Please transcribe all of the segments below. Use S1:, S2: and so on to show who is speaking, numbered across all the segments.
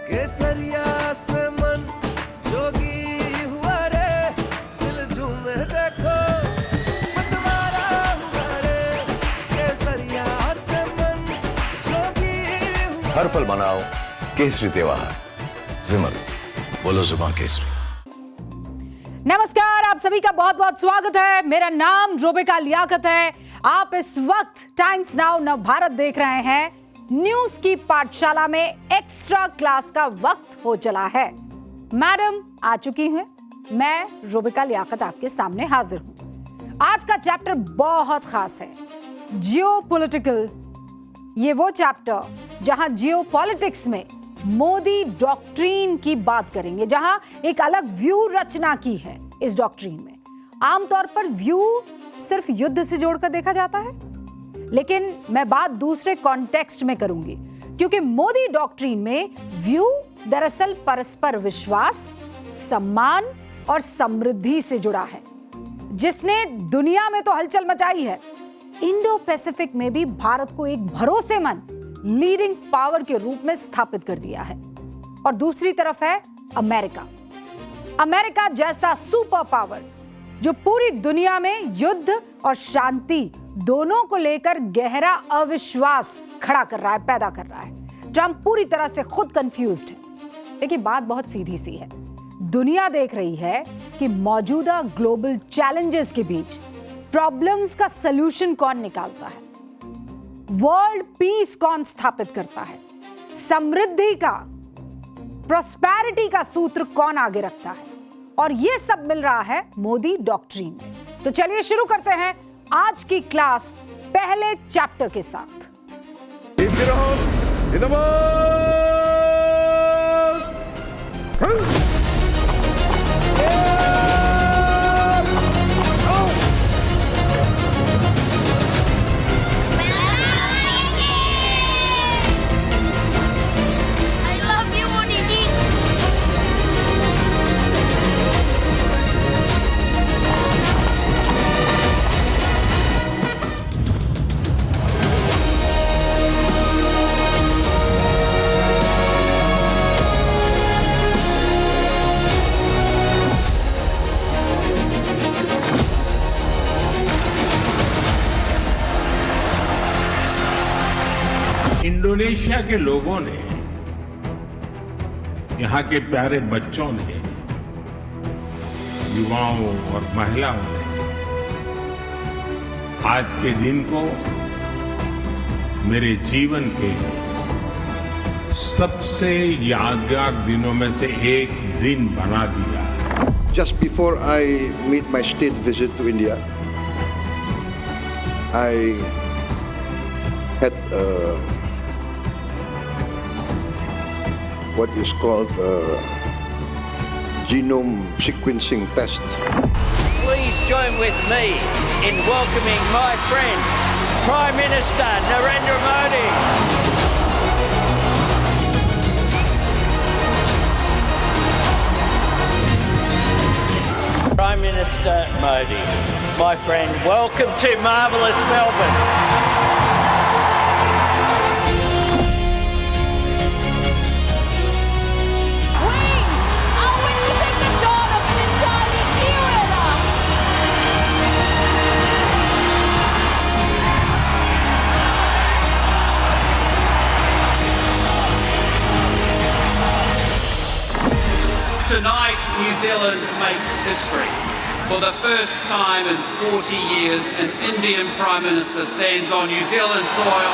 S1: केसरिया से मन जोगी हुआ रे, दिल झूमे देखो मतवारा हुआ रे, केसरिया से मन जोगी हुआ।
S2: हर पल मनाओ केसरी त्योहार। विमल, बोलो जुबान केसरी।
S3: नमस्कार, आप सभी का बहुत बहुत स्वागत है। मेरा नाम रोबिका लियाकत है। आप इस वक्त टाइम्स नाउ नव भारत देख रहे हैं। न्यूज की पाठशाला में एक्स्ट्रा क्लास का वक्त हो चला है। मैडम आ चुकी हैं। मैं रोबिका लियाकत आपके सामने हाजिर हूं। आज का चैप्टर बहुत खास है, जियोपॉलिटिकल। ये वो चैप्टर जहां जियोपॉलिटिक्स में मोदी डॉक्ट्रीन की बात करेंगे, जहां एक अलग व्यू रचना की है। इस डॉक्ट्रीन में आमतौर पर व्यू सिर्फ युद्ध से जोड़कर देखा जाता है, लेकिन मैं बात दूसरे कॉन्टेक्स्ट में करूंगी, क्योंकि मोदी डॉक्ट्रीन में व्यू दरअसल परस्पर विश्वास, सम्मान और समृद्धि से जुड़ा है, जिसने दुनिया में तो हलचल मचाई है। इंडो पैसिफिक में भी भारत को एक भरोसेमंद लीडिंग पावर के रूप में स्थापित कर दिया है। और दूसरी तरफ है अमेरिका। अमेरिका जैसा सुपर पावर जो पूरी दुनिया में युद्ध और शांति दोनों को लेकर गहरा अविश्वास खड़ा कर रहा है, पैदा कर रहा है। ट्रंप पूरी तरह से खुद कंफ्यूज्ड है। लेकिन बात बहुत सीधी सी है। दुनिया देख रही है कि मौजूदा ग्लोबल चैलेंजेस के बीच प्रॉब्लम्स का सलूशन कौन निकालता है, वर्ल्ड पीस कौन स्थापित करता है, समृद्धि का, प्रॉस्पेरिटी का सूत्र कौन आगे रखता है। और ये सब मिल रहा है मोदी डॉक्ट्रीन में। तो चलिए शुरू करते हैं आज की क्लास पहले चैप्टर के साथ।
S4: इंडोनेशिया के लोगों ने, यहाँ के प्यारे बच्चों ने, युवाओं और महिलाओं ने आज के दिन को मेरे जीवन के सबसे यादगार दिनों में से एक दिन बना दिया।
S5: Just before I made my state visit to India, I had what is called genome sequencing test.
S6: Please join with me in welcoming my friend, Prime Minister Narendra Modi. Prime Minister Modi, my friend, welcome to marvellous Melbourne.
S7: Tonight, New Zealand makes history. For the first time in 40 years, an Indian Prime Minister stands on New Zealand soil.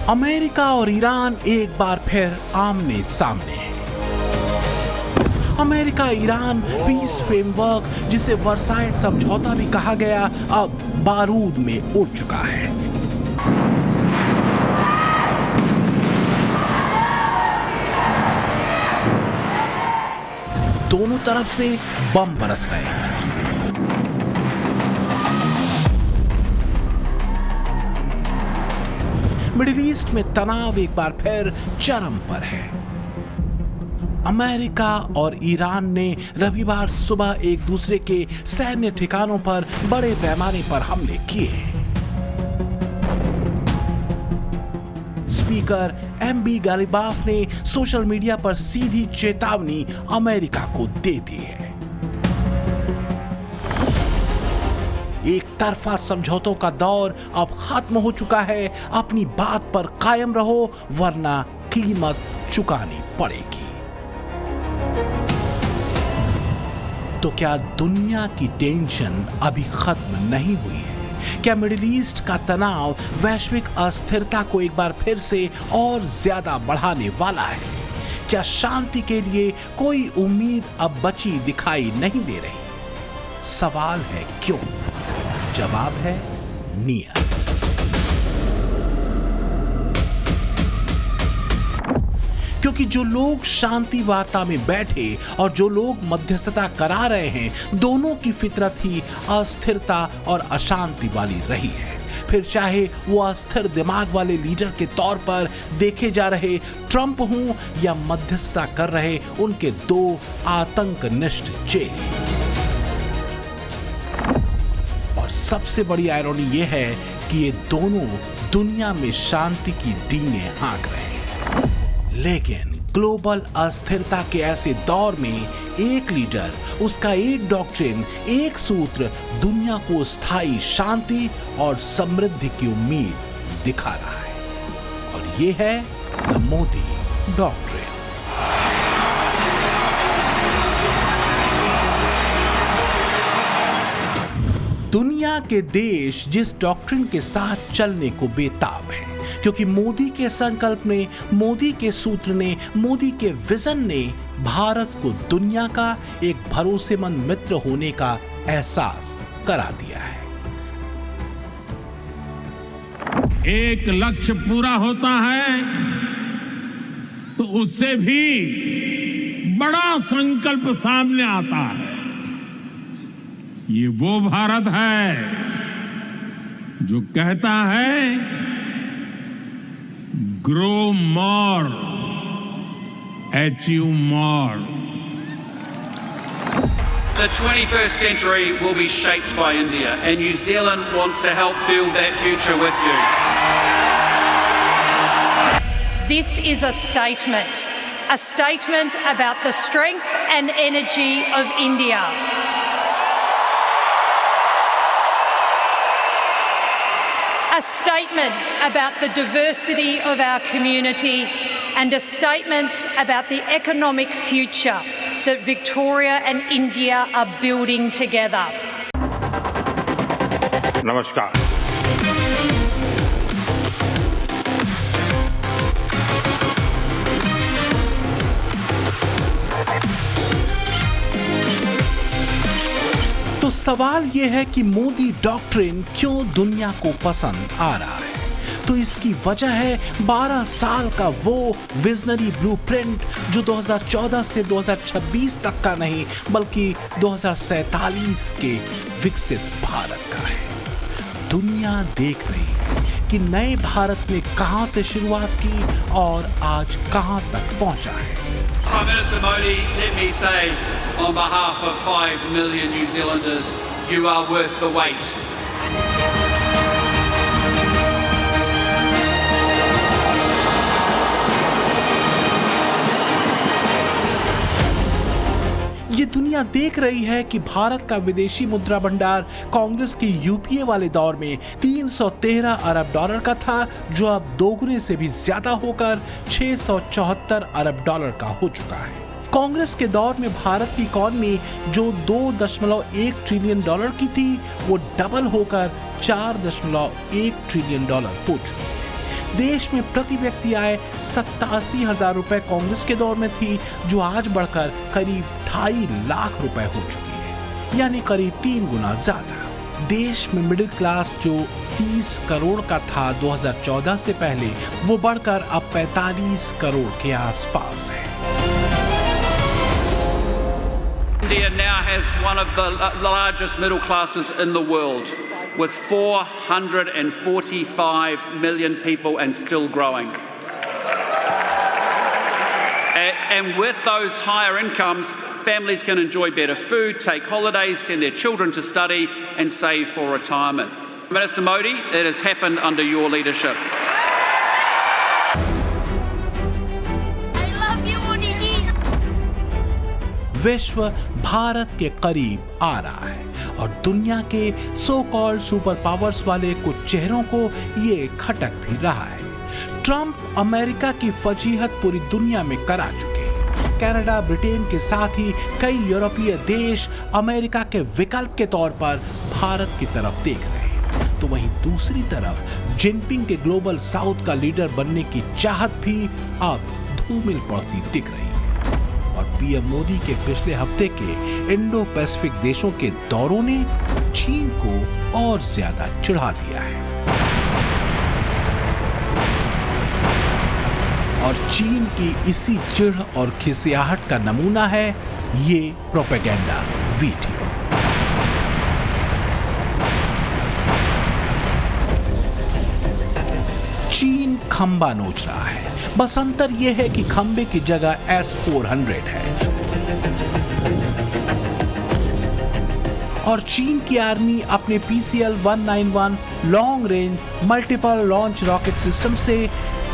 S8: America और Iran एक बार फिर आमने सामने हैं। America Iran piece framework, जिसे Versailles समझौता भी कहा गया, अब बारूद में उड़ चुका है। दोनों तरफ से बम बरस रहे हैं। मिडिल ईस्ट में तनाव एक बार फिर चरम पर है। अमेरिका और ईरान ने रविवार सुबह एक दूसरे के सैन्य ठिकानों पर बड़े पैमाने पर हमले किए हैं। स्पीकर एमबी गालिबाफ ने सोशल मीडिया पर सीधी चेतावनी अमेरिका को दे दी है। एक तरफा समझौतों का दौर अब खत्म हो चुका है। अपनी बात पर कायम रहो वरना कीमत चुकानी पड़ेगी। तो क्या दुनिया की टेंशन अभी खत्म नहीं हुई है? क्या मिडिल ईस्ट का तनाव वैश्विक अस्थिरता को एक बार फिर से और ज्यादा बढ़ाने वाला है? क्या शांति के लिए कोई उम्मीद अब बची दिखाई नहीं दे रही? सवाल है क्यों? जवाब है नियत। क्योंकि जो लोग शांति वार्ता में बैठे और जो लोग मध्यस्थता करा रहे हैं, दोनों की फितरत ही अस्थिरता और अशांति वाली रही है। फिर चाहे वो अस्थिर दिमाग वाले लीडर के तौर पर देखे जा रहे ट्रंप हों या मध्यस्थता कर रहे उनके दो आतंकनिष्ठ चेले। और सबसे बड़ी आयरनी ये है कि ये दोनों दुनिया में शांति की डींगे हाँक रहे हैं। लेकिन ग्लोबल अस्थिरता के ऐसे दौर में एक लीडर, उसका एक डॉक्ट्रिन, एक सूत्र दुनिया को स्थायी शांति और समृद्धि की उम्मीद दिखा रहा है। और ये है द मोदी डॉक्ट्रिन। दुनिया के देश जिस डॉक्ट्रिन के साथ चलने को बेताब है, क्योंकि मोदी के संकल्प ने, मोदी के सूत्र ने, मोदी के विजन ने भारत को दुनिया का एक भरोसेमंद मित्र होने का एहसास करा दिया है।
S4: एक लक्ष्य पूरा होता है तो उससे भी बड़ा संकल्प सामने आता है। ये वो भारत है जो कहता है grow more, achieve more.
S7: The 21st century will be shaped by India, and New Zealand wants to help build that future with you.
S9: This is a statement about the strength and energy of India. A statement about the diversity of our community and a statement about the economic future that Victoria and India are building together.
S4: नमस्कार।
S8: तो सवाल यह है कि Modi doctrine क्यों दुनिया को पसंद आ रहा है? तो इसकी वजह है 12 साल का वो विजनरी ब्लूप्रिंट जो 2014 से 2026 तक का नहीं बल्कि 2047 के विकसित भारत का है। दुनिया देख रही है कि नए भारत ने कहां से शुरुआत की और आज कहां तक पहुंचा है।
S7: Prime Minister Modi, let me say on behalf of 5 million New Zealanders, you are worth the wait.
S8: ये दुनिया देख रही है कि भारत का विदेशी मुद्रा भंडार कांग्रेस के यूपीए वाले दौर में 313 अरब डॉलर का था, जो अब दोगुने से भी ज्यादा होकर 674 अरब डॉलर का हो चुका है। कांग्रेस के दौर में भारत की इकॉनमी जो 2.1 ट्रिलियन डॉलर की थी, वो डबल होकर 4.1 ट्रिलियन डॉलर हो चुकी है। देश में प्रति व्यक्ति आय 87,000 रुपए कांग्रेस के दौर में थी, जो आज बढ़कर करीब 2.5 लाख रुपए हो चुकी है, यानी करीब 3 गुना ज्यादा। देश में मिडिल क्लास जो 30 करोड़ का था 2014 से पहले, वो बढ़कर अब 45 करोड़ के आसपास है।
S7: India now has one of the largest middle classes in the world, with 445 million people and still growing. And with those higher incomes, families can enjoy better food, take holidays, send their children to study, and save for retirement. Minister Modi, it has happened under your leadership.
S8: विश्व भारत के करीब आ रहा है और दुनिया के so called super powers वाले कुछ चेहरों को ये खटक भी रहा है। ट्रंप अमेरिका की फजीहत पूरी दुनिया में करा चुके हैं। कनाडा, ब्रिटेन के साथ ही कई यूरोपीय देश अमेरिका के विकल्प के तौर पर भारत की तरफ देख रहे हैं। तो वहीं दूसरी तरफ जिनपिंग के ग्लोबल साउथ का लीडर बनने की चाहत भी अब धूमिल पड़ती दिख रही है। और पीएम मोदी के पिछले हफ्ते के इंडो पैसिफिक देशों के दौरों ने चीन को और ज्यादा चिढ़ा दिया है। और चीन की इसी चिढ़ और खिसियाहट का नमूना है ये प्रोपेगेंडा वीडियो। चीन खंबा नोच रहा है, बस अंतर यह है कि खंबे की जगह S-400 है। और चीन की आर्मी अपने PCL-191 long range multiple launch rocket system से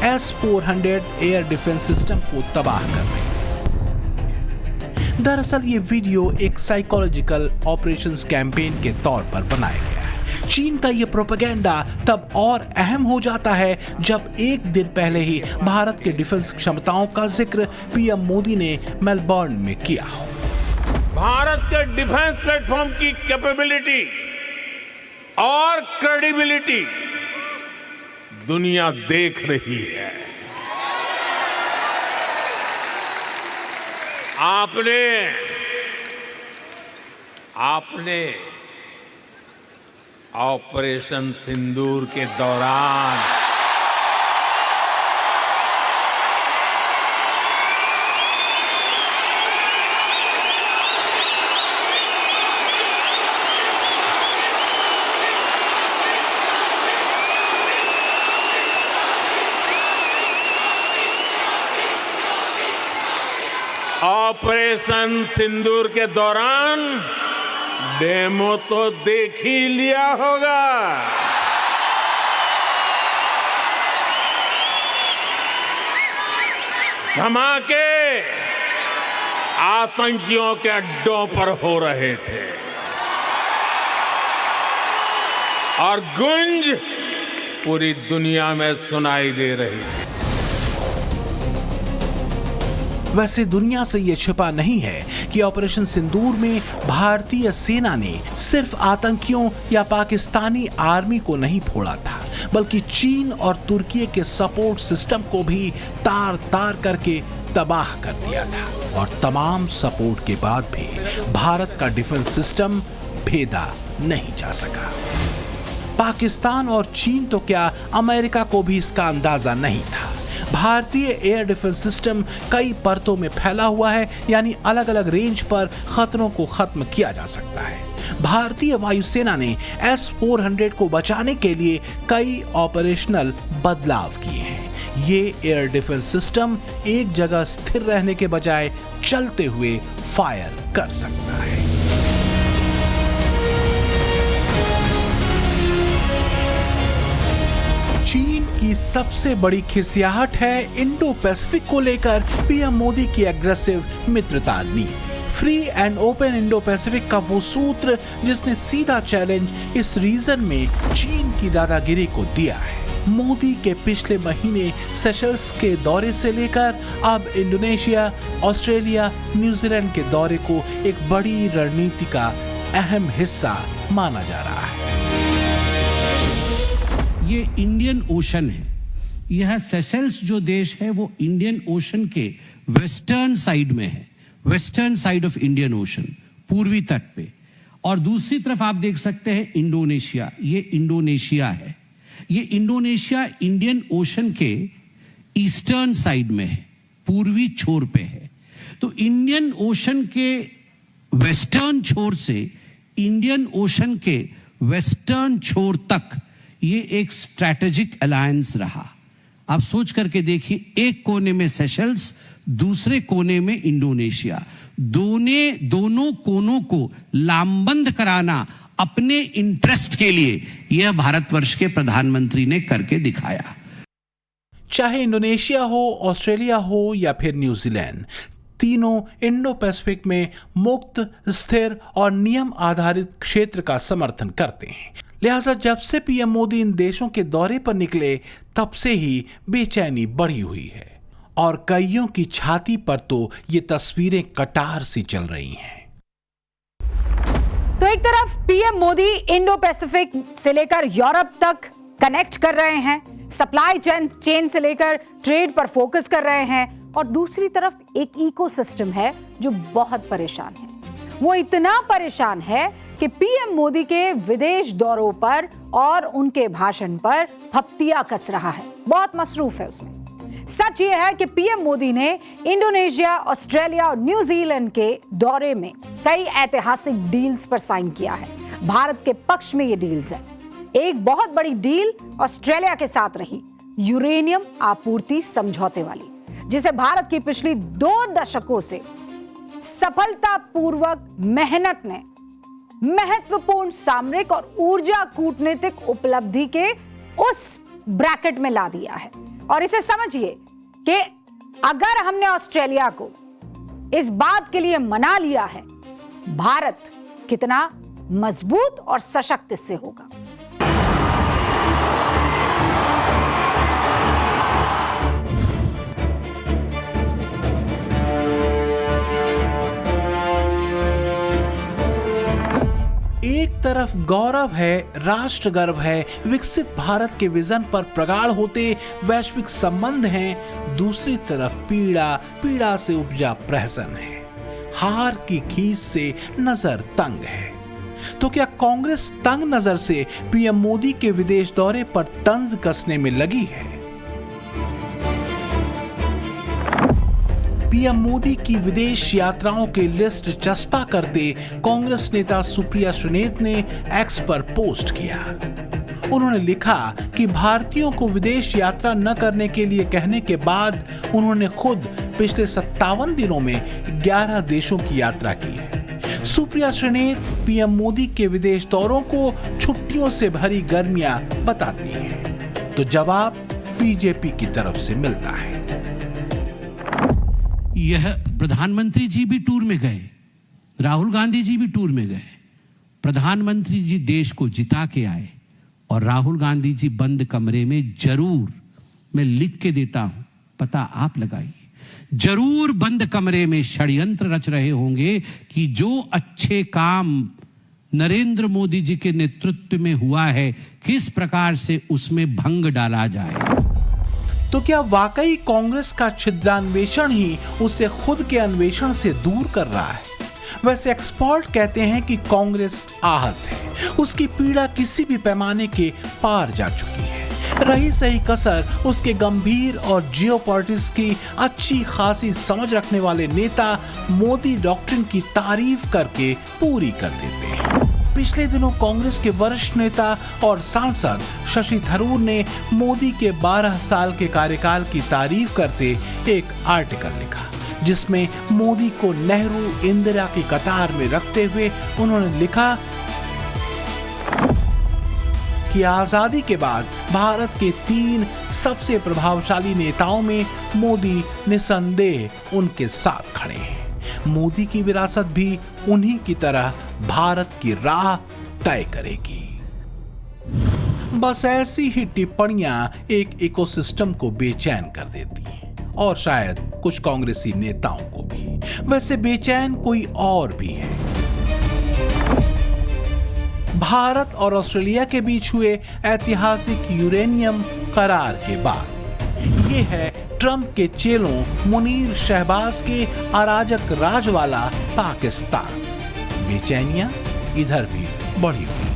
S8: S-400 एयर डिफेंस सिस्टम को तबाह कर रही है। दरअसल ये वीडियो एक साइकोलॉजिकल ऑपरेशंस कैंपेन के तौर पर बनाया गया है। चीन का ये प्रोपेगेंडा तब और अहम हो जाता है जब एक दिन पहले ही भारत के डिफेंस क्षमताओं का जिक्र पीएम मोदी ने मेलबर्न में किया हो।
S4: भारत के डिफेंस प्लेटफॉर्म की कैपेबिलिटी और क्रेडिबिलिटी दुनिया देख रही है। आपने ऑपरेशन सिंदूर के दौरान डेमो तो देख ही लिया होगा। धमाके आतंकियों के अड्डों पर हो रहे थे और गूंज पूरी दुनिया में सुनाई दे रही थी।
S8: वैसे दुनिया से यह छिपा नहीं है कि ऑपरेशन सिंदूर में भारतीय सेना ने सिर्फ आतंकियों या पाकिस्तानी आर्मी को नहीं फोड़ा था, बल्कि चीन और तुर्की के सपोर्ट सिस्टम को भी तार तार करके तबाह कर दिया था। और तमाम सपोर्ट के बाद भी भारत का डिफेंस सिस्टम भेदा नहीं जा सका। पाकिस्तान और चीन तो क्या, अमेरिका को भी इसका अंदाजा नहीं था। भारतीय एयर डिफेंस सिस्टम कई परतों में फैला हुआ है, यानी अलग अलग रेंज पर खतरों को खत्म किया जा सकता है। भारतीय वायुसेना ने S-400 को बचाने के लिए कई ऑपरेशनल बदलाव किए हैं। ये एयर डिफेंस सिस्टम एक जगह स्थिर रहने के बजाय चलते हुए फायर कर सकता है। चीन की सबसे बड़ी खिसियाहट है इंडो पैसिफिक को लेकर पीएम मोदी की एग्रेसिव मित्रता नीति। Free and open Indo Pacific का वो सूत्र जिसने सीधा चैलेंज इस रीजन में चीन की दादागिरी को दिया है। मोदी के पिछले महीने सेशल्स के दौरे से लेकर अब इंडोनेशिया, ऑस्ट्रेलिया, न्यूजीलैंड के दौरे को एक बड़ी रणनीति का अहम हिस्सा माना जा रहा है।
S10: ये इंडियन ओशन है। यह सेशल्स जो देश है वो इंडियन ओशन के वेस्टर्न साइड में है। Western side of Indian ocean, पूर्वी तट पे, और दूसरी तरफ आप देख सकते हैं इंडोनेशिया। ये इंडोनेशिया है, ये इंडोनेशिया इंडियन ओशन के ईस्टर्न साइड में है, पूर्वी छोर पे है। तो इंडियन ओशन के वेस्टर्न छोर से इंडियन ओशन के वेस्टर्न छोर तक ये एक स्ट्रैटेजिक अलायंस रहा। आप सोच करके देखिए, एक कोने में सेशल्स, दूसरे कोने में इंडोनेशिया, दोनों कोनों को लामबंद कराना अपने इंटरेस्ट के लिए यह भारतवर्ष के प्रधानमंत्री ने करके दिखाया।
S8: चाहे इंडोनेशिया हो, ऑस्ट्रेलिया हो या फिर न्यूजीलैंड, तीनों इंडो पैसिफिक में मुक्त, स्थिर और नियम आधारित क्षेत्र का समर्थन करते हैं। लिहाजा जब से पीएम मोदी इन देशों के दौरे पर निकले, तब से ही बेचैनी बढ़ी हुई है और कईयों की छाती पर तो ये तस्वीरें कटार सी चल रही हैं।
S3: तो एक तरफ पीएम मोदी इंडो पैसिफिक से लेकर यूरोप तक कनेक्ट कर रहे हैं, सप्लाई चेन से लेकर ट्रेड पर फोकस कर रहे हैं, और दूसरी तरफ एक इकोसिस्टम है जो बहुत परेशान है। वो इतना परेशान है कि पीएम मोदी के विदेश दौरों पर और उनके भाषण पर फप्तियां कस रहा है, बहुत मसरूफ है उसमें। सच ये है कि पीएम मोदी ने इंडोनेशिया, ऑस्ट्रेलिया और न्यूजीलैंड के दौरे में कई ऐतिहासिक डील्स पर साइन किया है। भारत के पक्ष में ये डील्स है। एक बहुत बड़ी डील ऑस्ट्रेलिया के साथ रही, यूरेनियम आपूर्ति समझौते वाली, जिसे भारत की पिछली 2 दशकों से सफलतापूर्वक मेहनत ने महत्वपूर्ण सामरिक और ऊर्जा कूटनीतिक उपलब्धि के उस ब्रैकेट में ला दिया है। और इसे समझिए कि अगर हमने ऑस्ट्रेलिया को इस बात के लिए मना लिया है, भारत कितना मजबूत और सशक्त इससे होगा।
S8: एक तरफ गौरव है, राष्ट्र गर्व है, विकसित भारत के विजन पर प्रगाढ़ होते वैश्विक संबंध हैं, दूसरी तरफ पीड़ा से उपजा प्रहसन है, हार की खींच से नजर तंग है। तो क्या कांग्रेस तंग नजर से पीएम मोदी के विदेश दौरे पर तंज कसने में लगी है? पीएम मोदी की विदेश यात्राओं की लिस्ट चस्पा करते कांग्रेस नेता सुप्रिया श्रीनेत ने एक्स पर पोस्ट किया। उन्होंने लिखा कि भारतीयों को विदेश यात्रा न करने के लिए कहने के बाद उन्होंने खुद पिछले 57 दिनों में 11 देशों की यात्रा की है। सुप्रिया श्रीनेत पीएम मोदी के विदेश दौरों को छुट्टियों से भरी गर्मियां बताती हैं, तो जवाब बीजेपी की तरफ से मिलता है।
S10: यह प्रधानमंत्री जी भी टूर में गए, राहुल गांधी जी भी टूर में गए। प्रधानमंत्री जी देश को जिता के आए और राहुल गांधी जी बंद कमरे में जरूर, मैं लिख के देता हूं, पता आप लगाइए, जरूर बंद कमरे में षड्यंत्र रच रहे होंगे कि जो अच्छे काम नरेंद्र मोदी जी के नेतृत्व में हुआ है, किस प्रकार से उसमें भंग डाला जाए।
S8: तो क्या वाकई कांग्रेस का छिद्रान्वेषण ही उसे खुद के अन्वेषण से दूर कर रहा है? वैसे एक्सपर्ट कहते हैं कि कांग्रेस आहत है, उसकी पीड़ा किसी भी पैमाने के पार जा चुकी है। रही सही कसर उसके गंभीर और जियोपॉलिटिक्स की अच्छी खासी समझ रखने वाले नेता मोदी डॉक्ट्रिन की तारीफ करके पूरी कर देते हैं। पिछले दिनों कांग्रेस के वरिष्ठ नेता और सांसद शशि थरूर ने मोदी के 12 साल के कार्यकाल की तारीफ करते एक आर्टिकल लिखा, जिसमें मोदी को नेहरू इंदिरा की कतार में रखते हुए उन्होंने लिखा कि आजादी के बाद भारत के 3 सबसे प्रभावशाली नेताओं में मोदी निसंदेह उनके साथ खड़े हैं। मोदी की विरासत भी उन्हीं की तरह भारत की राह तय करेगी। बस ऐसी ही टिप्पणियां एक इकोसिस्टम को बेचैन कर देती हैं, और शायद कुछ कांग्रेसी नेताओं को भी। वैसे बेचैन कोई और भी है। भारत और ऑस्ट्रेलिया के बीच हुए ऐतिहासिक यूरेनियम करार के बाद ये है ट्रंप के चेलों मुनीर शहबाज के अराजक राज वाला पाकिस्तान। बेचैनियां इधर भी बढ़ी हुई।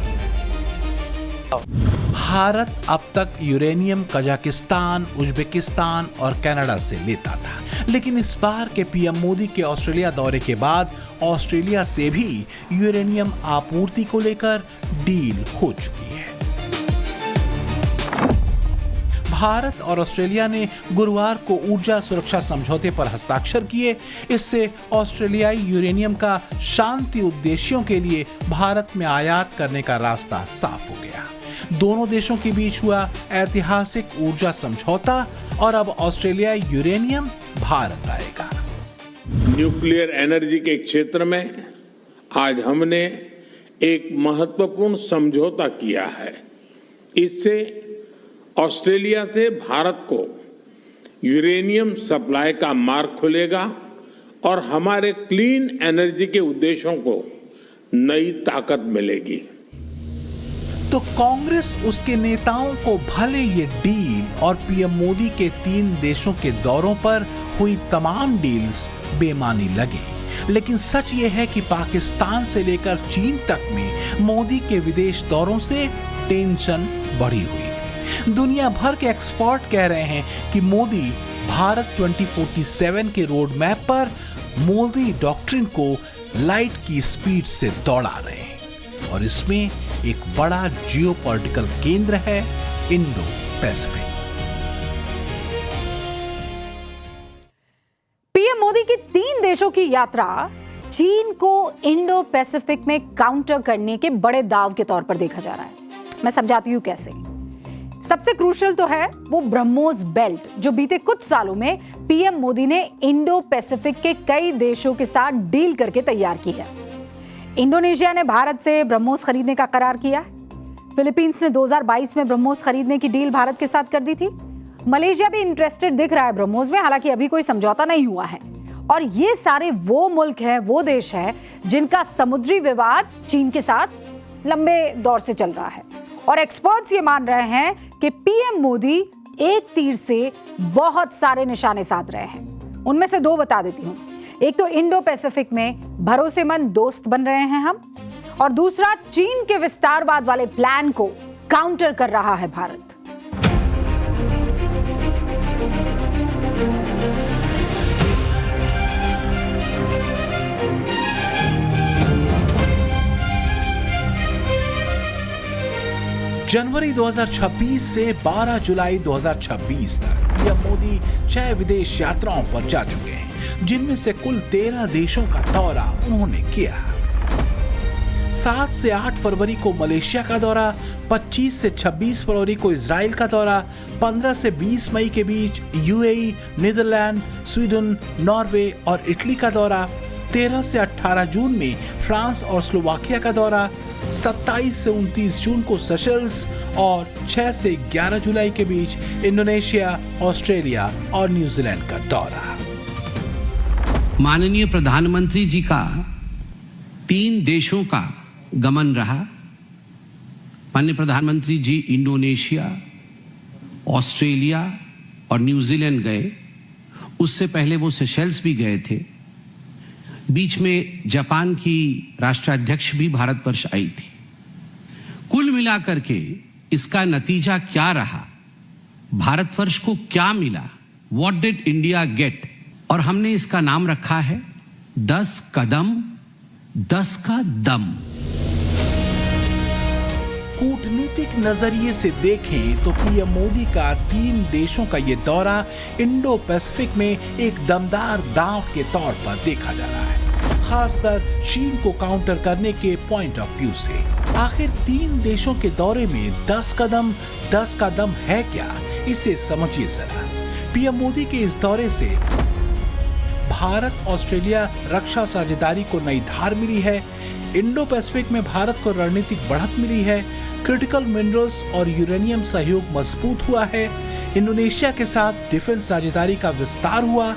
S8: भारत अब तक यूरेनियम कजाकिस्तान, उज्बेकिस्तान और कनाडा से लेता था, लेकिन इस बार के पीएम मोदी के ऑस्ट्रेलिया दौरे के बाद ऑस्ट्रेलिया से भी यूरेनियम आपूर्ति को लेकर डील हो चुकी है। भारत और ऑस्ट्रेलिया ने गुरुवार को ऊर्जा सुरक्षा समझौते पर हस्ताक्षर किए। इससे ऑस्ट्रेलियाई यूरेनियम का शांति उद्देश्यों के लिए भारत में आयात करने का रास्ता साफ हो गया। दोनों देशों के बीच हुआ ऐतिहासिक ऊर्जा समझौता और अब ऑस्ट्रेलियाई यूरेनियम भारत आएगा।
S4: न्यूक्लियर एनर्जी के क्षेत्र में आज हमने एक महत्वपूर्ण समझौता किया है। इससे ऑस्ट्रेलिया से भारत को यूरेनियम सप्लाई का मार्ग खुलेगा और हमारे क्लीन एनर्जी के उद्देश्यों को नई ताकत मिलेगी।
S8: तो कांग्रेस उसके नेताओं को भले ये डील और पीएम मोदी के 3 देशों के दौरों पर हुई तमाम डील्स बेमानी लगे, लेकिन सच ये है कि पाकिस्तान से लेकर चीन तक में मोदी के विदेश दौरों से टेंशन बढ़ी हुई है। दुनिया भर के एक्सपर्ट कह रहे हैं कि मोदी भारत 2047 के रोड मैप पर मोदी डॉक्ट्रिन को लाइट की स्पीड से दौड़ा रहे हैं और इसमें एक बड़ा जियोपॉलिटिकल केंद्र है इंडो पैसिफिक।
S3: पीएम मोदी की 3 देशों की यात्रा चीन को इंडो पैसिफिक में काउंटर करने के बड़े दाव के तौर पर देखा जा रहा है। मैं समझाती हूं कैसे। सबसे क्रूशियल तो है वो ब्रह्मोस बेल्ट, जो बीते कुछ सालों में पीएम मोदी ने इंडो पैसिफिक के कई देशों के साथ डील करके तैयार की है। इंडोनेशिया ने भारत से ब्रह्मोस खरीदने का करार किया है। फिलीपींस ने 2022 में ब्रह्मोस खरीदने की डील भारत के साथ कर दी थी। मलेशिया भी इंटरेस्टेड दिख रहा है ब्रह्मोस में, हालांकि अभी कोई समझौता नहीं हुआ है। और ये सारे वो मुल्क हैं, वो देश हैं जिनका समुद्री विवाद चीन के साथ लंबे दौर से चल रहा है। और एक्सपर्ट्स ये मान रहे हैं कि पीएम मोदी एक तीर से बहुत सारे निशाने साध रहे हैं। उनमें से 2 बता देती हूं। एक तो इंडो पैसिफिक में भरोसेमंद दोस्त बन रहे हैं हम, और दूसरा चीन के विस्तारवाद वाले प्लान को काउंटर कर रहा है भारत।
S8: जनवरी 2026 से 12 जुलाई 2026 तक पीएम मोदी 6 विदेश यात्राओं पर जा चुके हैं, जिनमें से कुल 13 देशों का दौरा उन्होंने किया। 7 से 8 फरवरी को मलेशिया का दौरा, 25 से 26 फरवरी को इजराइल का दौरा, 15 से 20 मई के बीच यूएई, नीदरलैंड, स्वीडन, नॉर्वे और इटली का दौरा, 13 से 18 जून में फ्रांस और स्लोवाकिया का दौरा, 27 से 29 जून को सेशल्स और 6 से 11 जुलाई के बीच इंडोनेशिया, ऑस्ट्रेलिया और न्यूजीलैंड का दौरा।
S10: माननीय प्रधानमंत्री जी का 3 देशों का गमन रहा। माननीय प्रधानमंत्री जी इंडोनेशिया, ऑस्ट्रेलिया और न्यूजीलैंड गए। उससे पहले वो सेशल्स भी गए थे। बीच में जापान की राष्ट्राध्यक्ष भी भारतवर्ष आई थी। कुल मिलाकर के इसका नतीजा क्या रहा, भारतवर्ष को क्या मिला, व्हाट डिड इंडिया गेट, और हमने इसका नाम रखा है 10 कदम 10 का दम।
S8: कूटनीतिक नजरिए से देखें तो पीएम मोदी का 3 देशों का ये दौरा इंडो पैसिफिक में एक दमदार दांव के तौर पर देखा जा रहा है, खासकर चीन को काउंटर करने के पॉइंट ऑफ व्यू से। आखिर 3 देशों के दौरे में 10 कदम 10 का दम है क्या, इसे समझिए जरा। पीएम मोदी के इस दौरे से भारत ऑस्ट्रेलिया रक्षा साझेदारी को नई धार मिली है, इंडो पैसिफिक में भारत को रणनीतिक बढ़त मिली है, क्रिटिकल मिनरल्स और यूरेनियम सहयोग मजबूत हुआ है, इंडोनेशिया के साथ डिफेंस साझेदारी का विस्तार हुआ,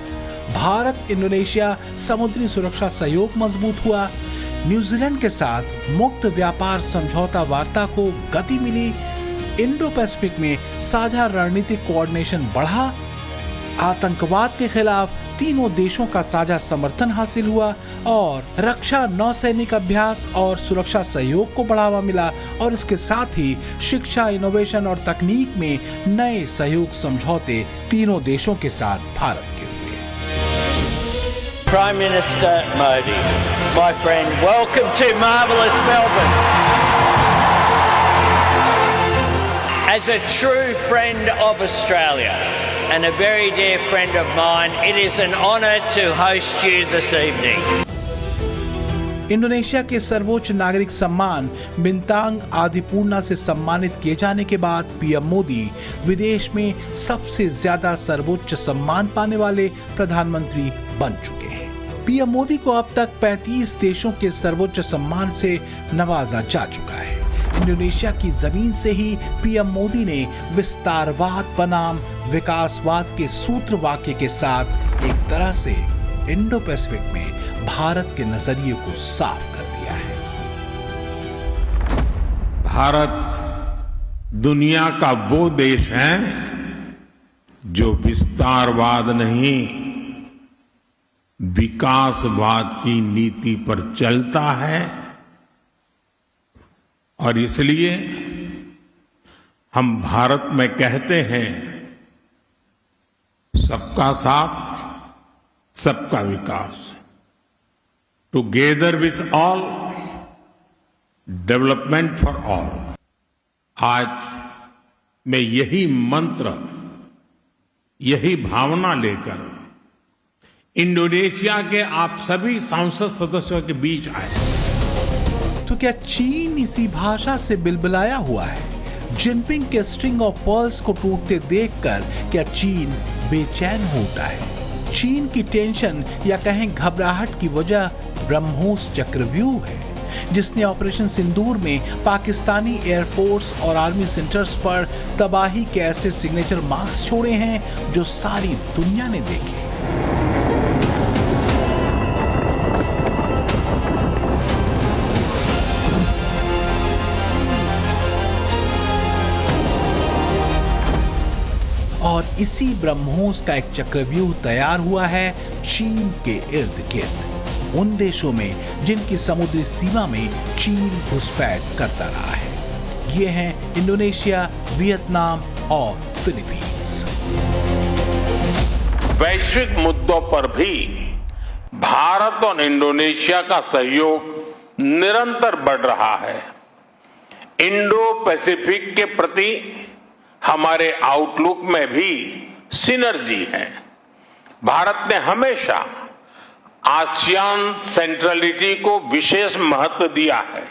S8: भारत इंडोनेशिया समुद्री सुरक्षा सहयोग मजबूत हुआ, न्यूजीलैंड के साथ मुक्त व्यापार समझौता वार्ता को गति मिली, इंडो पैसिफिक में साझा रणनीतिक कोऑर्डिनेशन बढ़ा, आतंकवाद के खिलाफ तीनों देशों का साझा समर्थन हासिल हुआ और रक्षा नौसैनिक अभ्यास और सुरक्षा सहयोग को बढ़ावा मिला और इसके साथ ही शिक्षा, इनोवेशन और तकनीक में नए सहयोग समझौते तीनों देशों के साथ भारत के हुए।
S6: Prime Minister Modi, my friend, welcome to marvellous Melbourne. As a true friend of Australia and a very dear friend of mine, it is an honour to host you this evening.
S8: Indonesia के सर्वोच्च नागरिक सम्मान बिंतांग आदिपूर्णा से सम्मानित किए जाने के बाद पीएम मोदी विदेश में सबसे ज्यादा सर्वोच्च सम्मान पाने वाले प्रधानमंत्री बन चुके हैं। पीएम मोदी को अब तक 35 देशों के सर्वोच्च सम्मान से नवाजा जा चुका है। इंडोनेशिया की जमीन से ही पीएम मोदी ने विस्तारवाद बनाम विकासवाद के सूत्र वाक्य के साथ एक तरह से इंडो पैसिफिक में भारत के नजरिए को साफ कर दिया है।
S4: भारत दुनिया का वो देश है जो विस्तारवाद नहीं, विकासवाद की नीति पर चलता है और इसलिए हम भारत में कहते हैं सबका साथ, सबका विकास, together with all, development for all. आज मैं यही मंत्र, यही भावना लेकर इंडोनेशिया के आप सभी सांसद सदस्यों के बीच आए।
S8: तो क्या चीन इसी भाषा से बिलबिलाया हुआ है? जिनपिंग के स्ट्रिंग ऑफ पर्ल्स को टूटते देखकर क्या चीन बेचैन हो उठा है? चीन की टेंशन या कहें घबराहट की वजह ब्रह्मोस चक्रव्यूह है, जिसने ऑपरेशन सिंदूर में पाकिस्तानी एयरफोर्स और आर्मी सेंटर्स पर तबाही के ऐसे सिग्नेचर मार्क्स छोड़े हैं जो सारी दुनिया ने देखे। और इसी ब्रह्मोस का एक चक्रव्यूह तैयार हुआ है चीन के इर्द गिर्द, उन देशों में जिनकी समुद्री सीमा में चीन घुसपैठ करता रहा है। ये हैं इंडोनेशिया, वियतनाम और फिलीपींस।
S4: वैश्विक मुद्दों पर भी भारत और इंडोनेशिया का सहयोग निरंतर बढ़ रहा है। इंडो पैसिफिक के प्रति हमारे आउटलुक में भी सिनर्जी है। भारत ने हमेशा आसियान सेंट्रलिटी को विशेष महत्व दिया है।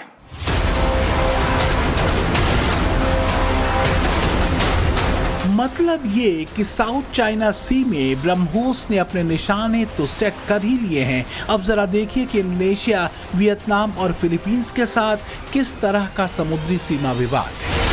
S8: मतलब ये कि साउथ चाइना सी में ब्रह्मोस ने अपने निशाने तो सेट कर ही लिए हैं। अब जरा देखिए कि इंडोनेशिया, वियतनाम और फिलीपींस के साथ किस तरह का समुद्री सीमा विवाद है।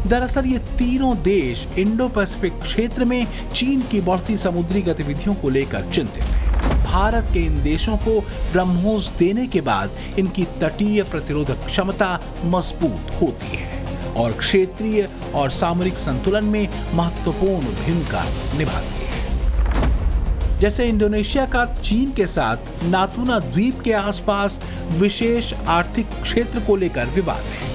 S8: दरअसल ये तीनों देश इंडो पैसिफिक क्षेत्र में चीन की बढ़ती समुद्री गतिविधियों को लेकर चिंतित हैं। भारत के इन देशों को ब्रह्मोस देने के बाद इनकी तटीय प्रतिरोधक क्षमता मजबूत होती है और क्षेत्रीय और सामरिक संतुलन में महत्वपूर्ण भूमिका निभाती है। जैसे इंडोनेशिया का चीन के साथ नातूना द्वीप के आसपास विशेष आर्थिक क्षेत्र को लेकर विवाद है।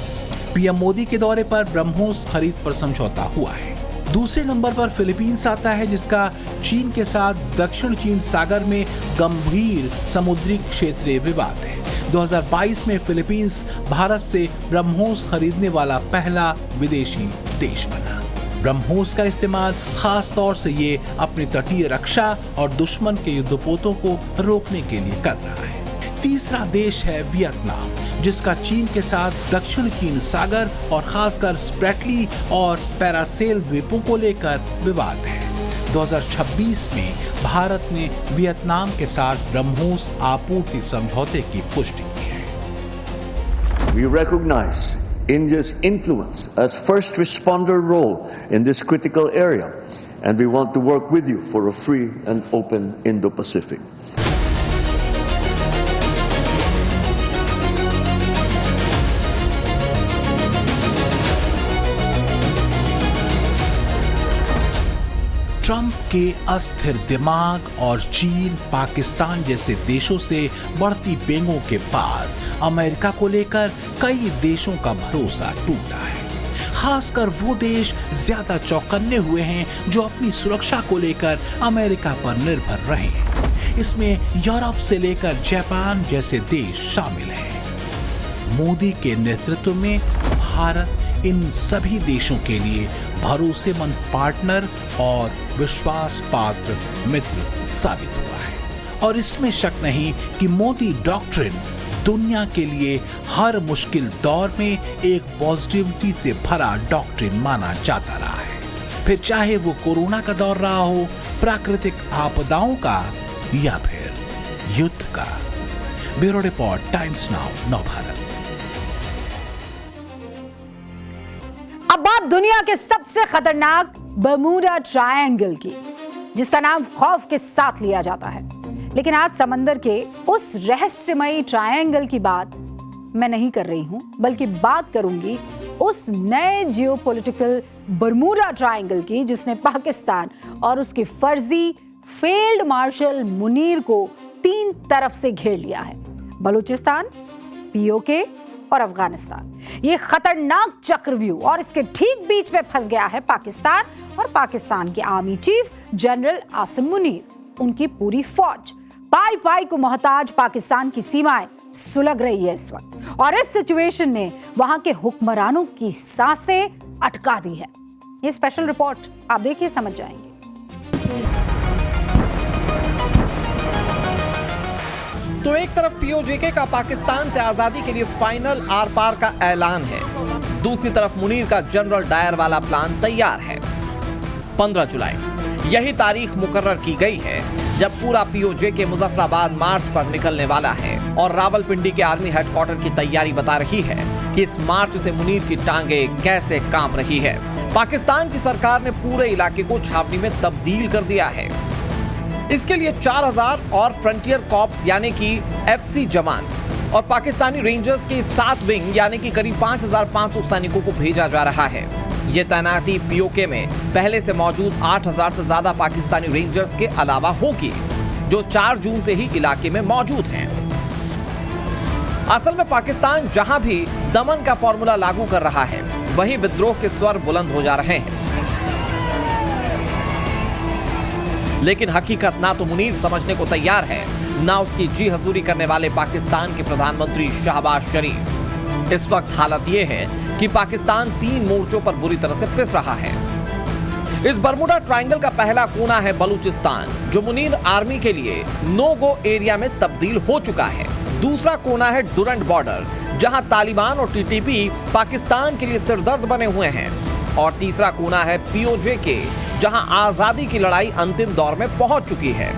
S8: पीएम मोदी के दौरे पर ब्रह्मोस खरीद पर समझौता हुआ है। दूसरे नंबर पर फिलीपींस आता है, जिसका चीन के साथ दक्षिण चीन सागर में गंभीर समुद्री क्षेत्रीय विवाद है। 2022 में फिलीपींस भारत से ब्रह्मोस खरीदने वाला पहला विदेशी देश बना। ब्रह्मोस का इस्तेमाल खास तौर से ये अपनी तटीय रक्षा और दुश्मन के युद्धपोतों को रोकने के लिए कर रहा है। तीसरा देश है वियतनाम, जिसका चीन के साथ दक्षिण चीन सागर और खासकर स्प्रेटली और पैरासेल द्वीपों को लेकर विवाद है। 2026 में भारत ने वियतनाम के साथ ब्रह्मोस आपूर्ति समझौते की पुष्टि की है।
S11: We recognize India's influence as first responder role in this critical area, and we want to work with you for a free and open Indo-Pacific.
S8: के अस्थिर दिमाग और चीन, पाकिस्तान जैसे देशों से बढ़ती बेंगों के बाद अमेरिका को लेकर कई देशों का भरोसा टूटा है। खासकर वो देश ज्यादा चौकन्ने हुए हैं जो अपनी सुरक्षा को लेकर अमेरिका पर निर्भर रहे हैं। इसमें यूरोप से लेकर जापान जैसे देश शामिल हैं। मोदी के नेतृत्व में भारत इन सभी देशों के लिए भरोसेमंद पार्टनर और विश्वास पात्र मित्र साबित हुआ है। और इसमें शक नहीं कि मोदी डॉक्ट्रिन दुनिया के लिए हर मुश्किल दौर में एक पॉजिटिविटी से भरा डॉक्ट्रिन माना जाता रहा है, फिर चाहे वो कोरोना का दौर रहा हो, प्राकृतिक आपदाओं का या फिर युद्ध का। Bureau report, times now, Navbharat.
S3: अब बात दुनिया के सबसे खतरनाक बर्मुडा ट्रायंगल की, जिसका नाम खौफ के साथ लिया जाता है। लेकिन आज समंदर के उस रहस्यमयी ट्रायंगल की बात मैं नहीं कर रही हूं, बल्कि बात करूंगी उस नए जियोपॉलिटिकल बर्मुडा ट्रायंगल की जिसने पाकिस्तान और उसके फर्जी फील्ड मार्शल मुनीर को 3 तरफ से घेर लिया है। बलूचिस्तान, पीओके और अफगानिस्तान। ये खतरनाक चक्रव्यूह और इसके ठीक बीच में फंस गया है पाकिस्तान और पाकिस्तान के army chief general Asim Munir, उनकी पूरी फौज। पाई पाई को मोहताज पाकिस्तान की सीमाएं सुलग रही है इस वक्त, और इस सिचुएशन ने वहां के हुक्मरानों की सांसें अटका दी है। ये स्पेशल रिपोर्ट आप देखिए, समझ जाएंगे।
S12: तो एक तरफ पीओजेके का पाकिस्तान से आजादी के लिए फाइनल आर पार का ऐलान है, दूसरी तरफ मुनीर का जनरल डायर वाला प्लान तैयार है। 15 जुलाई यही तारीख मुकर्रर की गई है जब पूरा पीओजेके मुजफ्फराबाद मार्च पर निकलने वाला है, और रावलपिंडी के आर्मी हेडक्वार्टर की तैयारी बता रही है कि इस मार्च से मुनीर की टांगे कैसे कांप रही है। पाकिस्तान की सरकार ने पूरे इलाके को छावनी में तब्दील कर दिया है। इसके लिए 4000 और फ्रंटियर कॉर्प्स यानी कि एफसी जवान और पाकिस्तानी रेंजर्स के 7 विंग यानी कि करीब 5500 सैनिकों को भेजा जा रहा है। ये तैनाती पीओके में पहले से मौजूद 8000 से ज्यादा पाकिस्तानी रेंजर्स के अलावा होगी, जो 4 जून से ही इलाके में मौजूद हैं। असल में पाकिस्तान जहां भी दमन का फॉर्मूला लागू कर रहा है, वहीं विद्रोह के स्वर बुलंद हो जा रहे हैं। लेकिन हकीकत ना तो मुनीर समझने को तैयार है, ना उसकी जी हजूरी करने वाले पाकिस्तान के प्रधानमंत्री शहबाज शरीफ। इस वक्त हालत यह है कि पाकिस्तान 3 मोर्चों पर बुरी तरह से पिस रहा है। इस बर्मुडा ट्रायंगल का पहला कोना है बलूचिस्तान, जो मुनीर आर्मी के लिए नो गो एरिया में तब्दील हो चुका है। दूसरा कोना है डुरंट बॉर्डर, जहां तालिबान और टीटीपी पाकिस्तान के लिए सिरदर्द बने हुए हैं। और तीसरा कोना है पीओजेके, जहां आजादी की लड़ाई अंतिम दौर में पहुंच चुकी है।